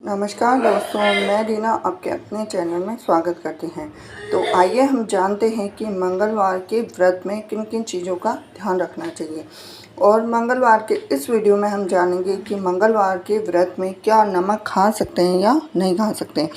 नमस्कार दोस्तों, मैं रीना आपके अपने चैनल में स्वागत करती हैं। तो आइए हम जानते हैं कि मंगलवार के व्रत में किन किन चीज़ों का ध्यान रखना चाहिए। और मंगलवार के इस वीडियो में हम जानेंगे कि मंगलवार के व्रत में क्या नमक खा सकते हैं या नहीं खा सकते हैं।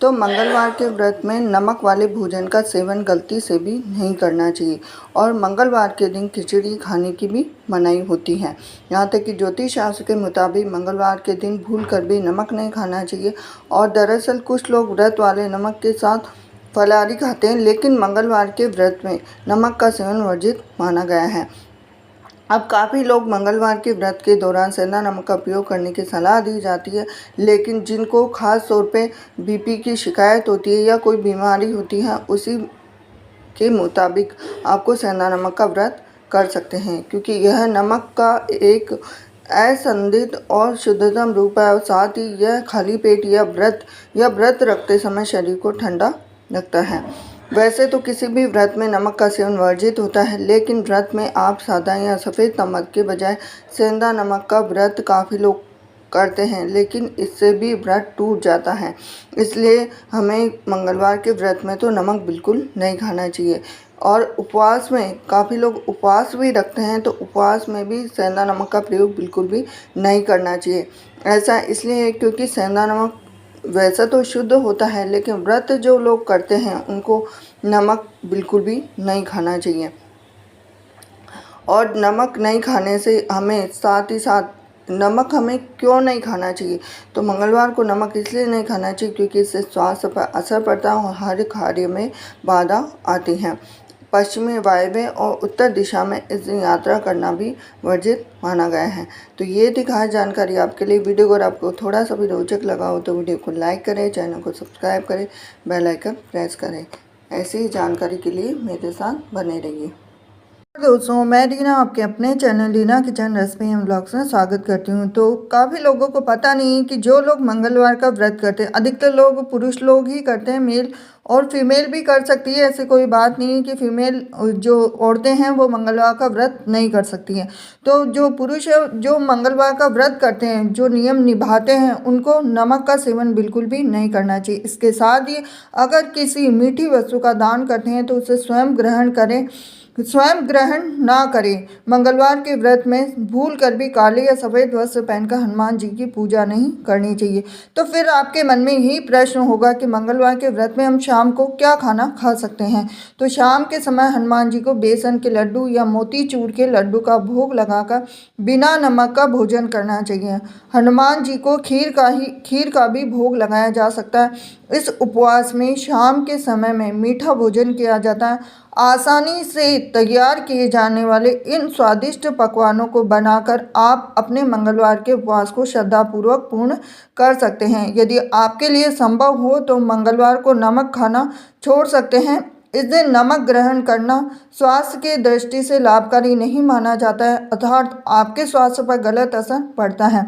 तो मंगलवार के व्रत में नमक वाले भोजन का सेवन गलती से भी नहीं करना चाहिए और मंगलवार के दिन खिचड़ी खाने की भी मनाही होती है। यहाँ तक कि ज्योतिष शास्त्र के मुताबिक मंगलवार के दिन भूल कर भी नमक नहीं खाना चाहिए। और दरअसल कुछ लोग व्रत वाले नमक के साथ फलाहारी खाते हैं, लेकिन मंगलवार के व्रत में नमक का सेवन वर्जित माना गया है। अब काफ़ी लोग मंगलवार के व्रत के दौरान सेंधा नमक का उपयोग करने की सलाह दी जाती है, लेकिन जिनको खास तौर पे बीपी की शिकायत होती है या कोई बीमारी होती है, उसी के मुताबिक आपको सेंधा नमक का व्रत कर सकते हैं, क्योंकि यह नमक का एक असंदिग्ध और शुद्धतम रूप है और साथ ही यह खाली पेट या व्रत रखते समय शरीर को ठंडा रखता है। वैसे तो किसी भी व्रत में नमक का सेवन वर्जित होता है, लेकिन व्रत में आप सादा या सफ़ेद नमक के बजाय सेंधा नमक का व्रत काफ़ी लोग करते हैं, लेकिन इससे भी व्रत टूट जाता है। इसलिए हमें मंगलवार के व्रत में तो नमक बिल्कुल नहीं खाना चाहिए। और उपवास में काफ़ी लोग उपवास भी रखते हैं, तो उपवास में भी सेंधा नमक का प्रयोग बिल्कुल भी नहीं करना चाहिए। ऐसा इसलिए है क्योंकि सेंधा नमक वैसा तो शुद्ध होता है, लेकिन व्रत जो लोग करते हैं उनको नमक बिल्कुल भी नहीं खाना चाहिए। और नमक नहीं खाने से हमें साथ ही साथ नमक हमें क्यों नहीं खाना चाहिए, तो मंगलवार को नमक इसलिए नहीं खाना चाहिए क्योंकि इससे स्वास्थ्य पर असर पड़ता है और हर कार्य में बाधा आती है। पश्चिमी वायव्य और उत्तर दिशा में इस दिन यात्रा करना भी वर्जित माना गया है। तो ये थी खास जानकारी आपके लिए। वीडियो अगर आपको थोड़ा सा भी रोचक लगा हो तो वीडियो को लाइक करें, चैनल को सब्सक्राइब करें, बेल आइकन प्रेस करें। ऐसी ही जानकारी के लिए मेरे साथ बने रहिए। दोस्तों, मैं रीना आपके अपने channel Reena kitchen recipe and blogs में स्वागत करती हूँ। तो काफ़ी लोगों को पता नहीं है कि जो लोग मंगलवार का व्रत करते हैं, अधिकतर लोग पुरुष लोग ही करते हैं, मेल और फीमेल भी कर सकती है। ऐसी कोई बात नहीं है कि फीमेल जो औरतें हैं वो मंगलवार का व्रत नहीं कर सकती हैं। तो जो पुरुष है जो मंगलवार का व्रत करते हैं, जो नियम निभाते हैं, उनको नमक का सेवन बिल्कुल भी नहीं करना चाहिए। इसके साथ ही अगर किसी मीठी वस्तु का दान करते हैं तो उसे स्वयं ग्रहण ना करें। मंगलवार के व्रत में भूल कर भी काले या सफ़ेद वस्त्र पहनकर हनुमान जी की पूजा नहीं करनी चाहिए। तो फिर आपके मन में यही प्रश्न होगा कि मंगलवार के व्रत में हम शाम को क्या खाना खा सकते हैं। तो शाम के समय हनुमान जी को बेसन के लड्डू या मोतीचूर के लड्डू का भोग लगाकर बिना नमक का भोजन करना चाहिए। हनुमान जी को खीर का भी भोग लगाया जा सकता है। इस उपवास में शाम के समय में मीठा भोजन किया जाता है। आसानी से तैयार किए जाने वाले इन स्वादिष्ट पकवानों को बनाकर आप अपने मंगलवार के उपवास को श्रद्धापूर्वक पूर्ण कर सकते हैं। यदि आपके लिए संभव हो तो मंगलवार को नमक खाना छोड़ सकते हैं। इस दिन नमक ग्रहण करना स्वास्थ्य की दृष्टि से लाभकारी नहीं माना जाता है, अर्थात आपके स्वास्थ्य पर गलत असर पड़ता है।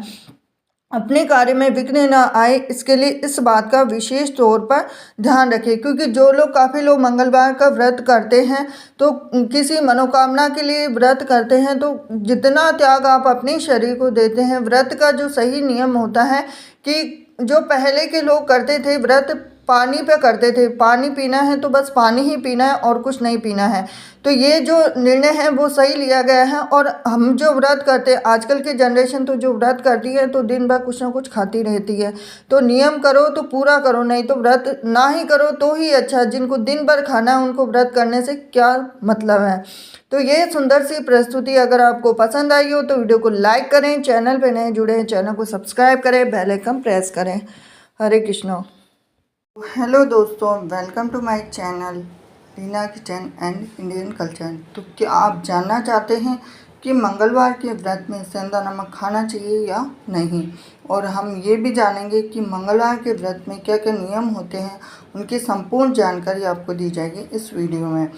अपने कार्य में विघ्न न आए, इसके लिए इस बात का विशेष तौर पर ध्यान रखें, क्योंकि जो लोग काफ़ी लोग मंगलवार का व्रत करते हैं तो किसी मनोकामना के लिए व्रत करते हैं, तो जितना त्याग आप अपने शरीर को देते हैं, व्रत का जो सही नियम होता है कि जो पहले के लोग करते थे व्रत पानी पे करते थे, पानी पीना है तो बस पानी ही पीना है और कुछ नहीं पीना है। तो ये जो निर्णय है वो सही लिया गया है। और हम जो व्रत करते हैं, आजकल की जनरेशन तो जो व्रत करती है तो दिन भर कुछ ना कुछ खाती रहती है। तो नियम करो तो पूरा करो, नहीं तो व्रत ना ही करो तो ही अच्छा। जिनको दिन भर खाना है उनको व्रत करने से क्या मतलब है। तो ये सुंदर सी प्रस्तुति अगर आपको पसंद आई हो तो वीडियो को लाइक करें, चैनल पर नए जुड़े हैं चैनल को सब्सक्राइब करें, बेल आइकन प्रेस करें। हरे कृष्णा। हेलो दोस्तों, welcome to my channel Reena kitchen and Indian culture. तो क्या आप जानना चाहते हैं कि मंगलवार के व्रत में सेंधा नमक खाना चाहिए या नहीं, और हम ये भी जानेंगे कि मंगलवार के व्रत में क्या क्या नियम होते हैं, उनकी संपूर्ण जानकारी आपको दी जाएगी इस वीडियो में।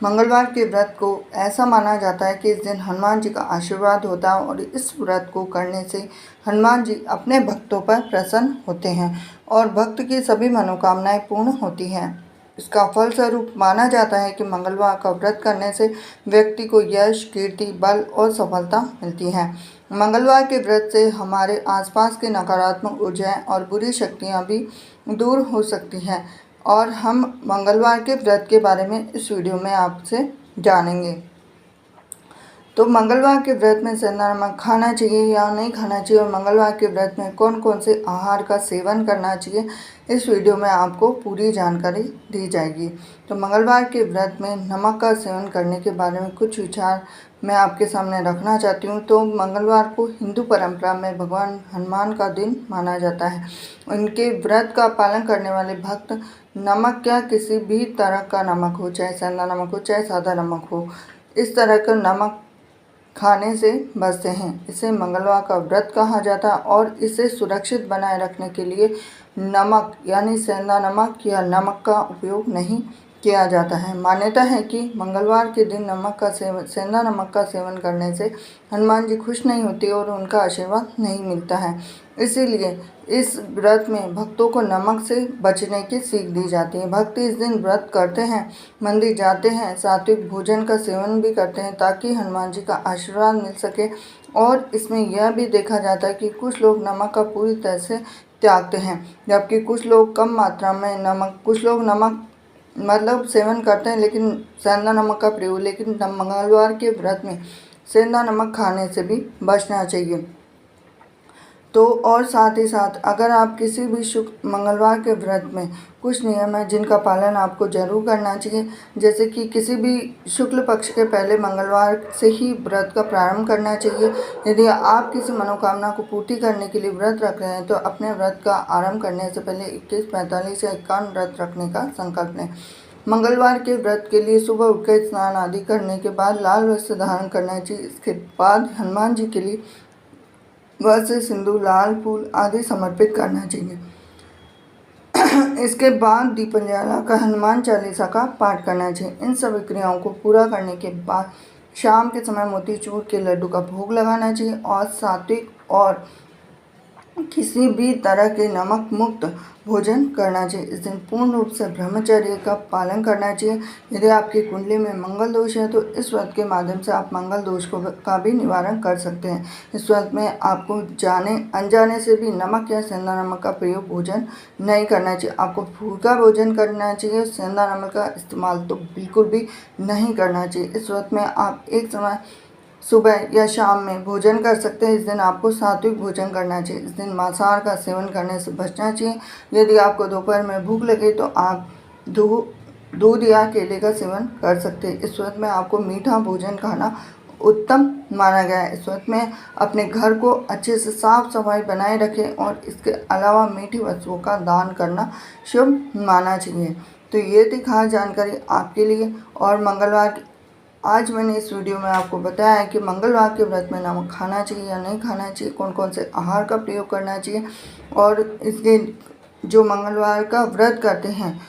मंगलवार के व्रत को ऐसा माना जाता है कि इस दिन हनुमान जी का आशीर्वाद होता है और इस व्रत को करने से हनुमान जी अपने भक्तों पर प्रसन्न होते हैं और भक्त की सभी मनोकामनाएं पूर्ण होती हैं। इसका फलस्वरूप माना जाता है कि मंगलवार का व्रत करने से व्यक्ति को यश, कीर्ति, बल और सफलता मिलती है। मंगलवार के व्रत से हमारे आसपास की नकारात्मक ऊर्जाएं और बुरी शक्तियां भी दूर हो सकती हैं और हम मंगलवार के व्रत के बारे में इस वीडियो में आपसे जानेंगे। तो मंगलवार के व्रत में सेंधा नमक खाना चाहिए या नहीं खाना चाहिए और मंगलवार के व्रत में कौन कौन से आहार का सेवन करना चाहिए, इस वीडियो में आपको पूरी जानकारी दी जाएगी। तो मंगलवार के व्रत में नमक का सेवन करने के बारे में कुछ विचार मैं आपके सामने रखना चाहती हूँ। तो मंगलवार को हिंदू परंपरा में भगवान हनुमान का दिन माना जाता है। उनके व्रत का पालन करने वाले भक्त नमक या किसी भी तरह का नमक हो, चाहे सेंधा नमक हो चाहे सादा नमक हो, इस तरह का नमक खाने से बचते हैं। इसे मंगलवार का व्रत कहा जाता है और इसे सुरक्षित बनाए रखने के लिए नमक यानी सेंधा नमक या नमक का उपयोग नहीं किया जाता है। मान्यता है कि मंगलवार के दिन सेंधा नमक का सेवन करने से हनुमान जी खुश नहीं होते और उनका आशीर्वाद नहीं मिलता है। इसीलिए इस व्रत में भक्तों को नमक से बचने की सीख दी जाती है। भक्त इस दिन व्रत करते हैं, मंदिर जाते हैं, सात्विक भोजन का सेवन भी करते हैं ताकि हनुमान जी का आशीर्वाद मिल सके। और इसमें यह भी देखा जाता है कि कुछ लोग नमक का पूरी तरह से त्यागते हैं, जबकि कुछ लोग कम मात्रा में कुछ लोग नमक सेवन करते हैं लेकिन सेंधा नमक का प्रयोग, लेकिन मंगलवार के व्रत में सेंधा नमक खाने से भी बचना चाहिए। तो और साथ ही साथ अगर आप किसी भी मंगलवार के व्रत में कुछ नियम है जिनका पालन आपको जरूर करना चाहिए, जैसे कि किसी भी शुक्ल पक्ष के पहले मंगलवार से ही व्रत का प्रारंभ करना चाहिए। यदि आप किसी मनोकामना को पूर्ति करने के लिए व्रत रख रहे हैं तो अपने व्रत का आरंभ करने से पहले 21, 45 या 51 व्रत रखने का संकल्प लें। मंगलवार के व्रत के लिए सुबह उठकर स्नान आदि करने के बाद लाल वस्त्र धारण करना चाहिए। इसके बाद हनुमान जी के लिए वस्त्र, सिंदूर, लाल फूल आदि समर्पित करना चाहिए। इसके बाद दीपन जलाकर हनुमान चालीसा का पाठ करना चाहिए। इन सभी क्रियाओं को पूरा करने के बाद शाम के समय मोतीचूर के लड्डू का भोग लगाना चाहिए और सात्विक और किसी भी तरह के नमक मुक्त भोजन करना चाहिए। इस दिन पूर्ण रूप से ब्रह्मचर्य का पालन करना चाहिए। यदि आपकी कुंडली में मंगल दोष है तो इस व्रत के माध्यम से आप मंगल दोष का भी निवारण कर सकते हैं। इस व्रत में आपको अनजाने से भी नमक या सेंधा नमक का प्रयोग भोजन नहीं करना चाहिए। आपको फूका भोजन करना चाहिए। सेंधा नमक का इस्तेमाल तो बिल्कुल भी नहीं करना चाहिए। इस व्रत में आप एक समय सुबह या शाम में भोजन कर सकते हैं। इस दिन आपको सात्विक भोजन करना चाहिए। इस दिन मांसाहार का सेवन करने से बचना चाहिए। यदि आपको दोपहर में भूख लगे तो आप दूध या केले का सेवन कर सकते हैं। इस व्रत में आपको मीठा भोजन खाना उत्तम माना गया है। इस व्रत में अपने घर को अच्छे से साफ सफाई बनाए रखें और इसके अलावा मीठी वस्तुओं का दान करना शुभ माना चाहिए। तो ये थी खास जानकारी आपके लिए। और मंगलवार आज मैंने इस वीडियो में आपको बताया है कि मंगलवार के व्रत में नमक खाना चाहिए या नहीं खाना चाहिए, कौन कौन से आहार का प्रयोग करना चाहिए और इसके जो मंगलवार का व्रत करते हैं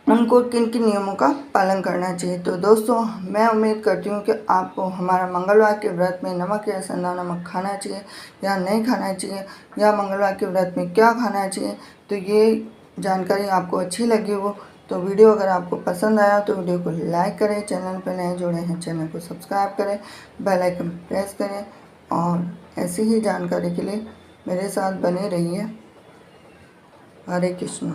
उनको किन किन नियमों का पालन करना चाहिए। तो दोस्तों, मैं उम्मीद करती हूँ कि आपको हमारा मंगलवार के व्रत में नमक या सेंधा नमक खाना चाहिए या नहीं खाना चाहिए या मंगलवार के व्रत में क्या खाना चाहिए, तो ये जानकारी आपको अच्छी लगी हो तो वीडियो अगर आपको पसंद आया तो वीडियो को लाइक करें, चैनल पर नए जुड़े हैं चैनल को सब्सक्राइब करें, बेल आइकन प्रेस करें और ऐसी ही जानकारी के लिए मेरे साथ बने रहिए। हरे कृष्ण।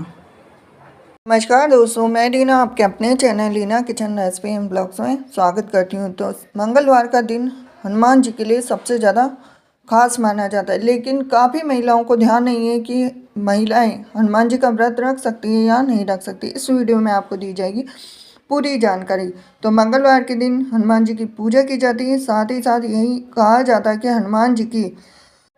नमस्कार दोस्तों, मैं लीना आपके अपने channel Leena kitchen recipe and blogs में स्वागत करती हूँ। तो मंगलवार का दिन हनुमान जी के लिए सबसे ज़्यादा खास माना जाता है, लेकिन काफ़ी महिलाओं को ध्यान नहीं है कि महिलाएं हनुमान जी का व्रत रख सकती हैं या नहीं रख सकती। इस वीडियो में आपको दी जाएगी पूरी जानकारी। तो मंगलवार के दिन हनुमान जी की पूजा की जाती है। साथ ही साथ यही कहा जाता है कि हनुमान जी की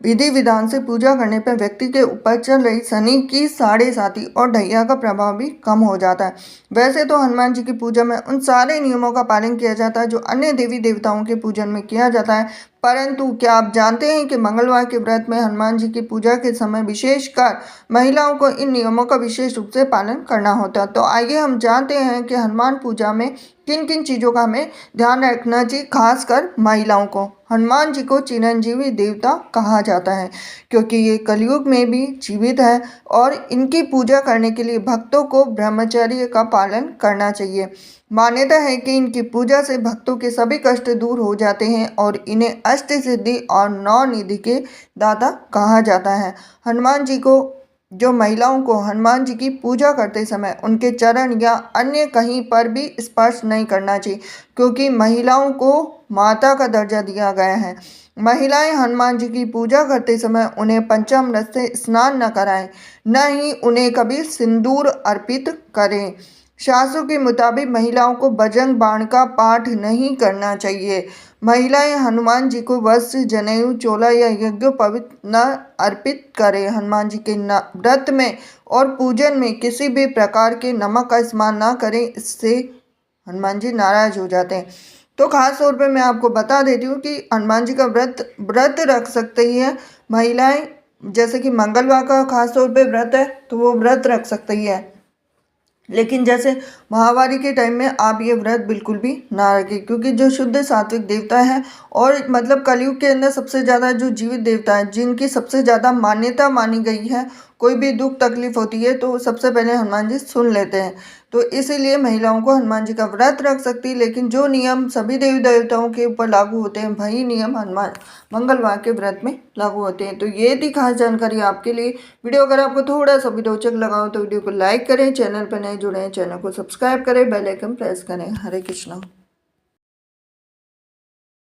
विधि विधान से पूजा करने पर व्यक्ति के ऊपर चल रही शनि की साढ़े साती और ढैया का प्रभाव भी कम हो जाता है। वैसे तो हनुमान जी की पूजा में उन सारे नियमों का पालन किया जाता है जो अन्य देवी देवताओं के पूजन में किया जाता है, परंतु क्या आप जानते हैं कि मंगलवार के व्रत में हनुमान जी की पूजा के समय विशेषकर महिलाओं को इन नियमों का विशेष रूप से पालन करना होता है। तो आइए हम जानते हैं कि हनुमान पूजा में किन किन चीज़ों का हमें ध्यान रखना चाहिए, खासकर महिलाओं को हनुमान जी को चिरंजीवी देवता कहा जाता है, क्योंकि ये कलयुग में भी जीवित है और इनकी पूजा करने के लिए भक्तों को ब्रह्मचर्य का पालन करना चाहिए। मान्यता है कि इनकी पूजा से भक्तों के सभी कष्ट दूर हो जाते हैं और इन्हें अष्ट सिद्धि और नौ निधि के दाता कहा जाता है। हनुमान जी को जो महिलाओं को हनुमान जी की पूजा करते समय उनके चरण या अन्य कहीं पर भी स्पर्श नहीं करना चाहिए, क्योंकि महिलाओं को माता का दर्जा दिया गया है। महिलाएं हनुमान जी की पूजा करते समय उन्हें पंचामृत से स्नान न कराएं, न ही उन्हें कभी सिंदूर अर्पित करें। शास्त्रों के मुताबिक महिलाओं को बजरंग बाण का पाठ नहीं करना चाहिए। महिलाएं हनुमान जी को वस्त्र, जनेऊ, चोला या यज्ञोपवीत न अर्पित करें। हनुमान जी के व्रत में और पूजन में किसी भी प्रकार के नमक का इस्तेमाल ना करें, इससे हनुमान जी नाराज हो जाते हैं। तो खास तौर पे मैं आपको बता देती हूँ कि हनुमान जी का व्रत रख सकती है महिलाएं, जैसे कि मंगलवार का खास तौर पे व्रत है तो वो व्रत रख सकती है, लेकिन जैसे महावारी के टाइम में आप ये व्रत बिल्कुल भी ना रखें, क्योंकि जो शुद्ध सात्विक देवता है और मतलब कलयुग के अंदर सबसे ज़्यादा जो जीवित देवता है, जिनकी सबसे ज़्यादा मान्यता मानी गई है, कोई भी दुख तकलीफ होती है तो सबसे पहले हनुमान जी सुन लेते हैं। तो इसीलिए महिलाओं को हनुमान जी का व्रत रख सकती है, लेकिन जो नियम सभी देवी देवताओं के ऊपर लागू होते हैं वही नियम हनुमान मंगलवार के व्रत में लागू होते हैं। तो ये थी खास जानकारी आपके लिए। वीडियो अगर आपको थोड़ा सा भी रोचक लगा हो तो वीडियो को लाइक करें, चैनल पर नए जुड़े हैं चैनल को सब्सक्राइब करें, बेल आइकन प्रेस करें। हरे कृष्णा।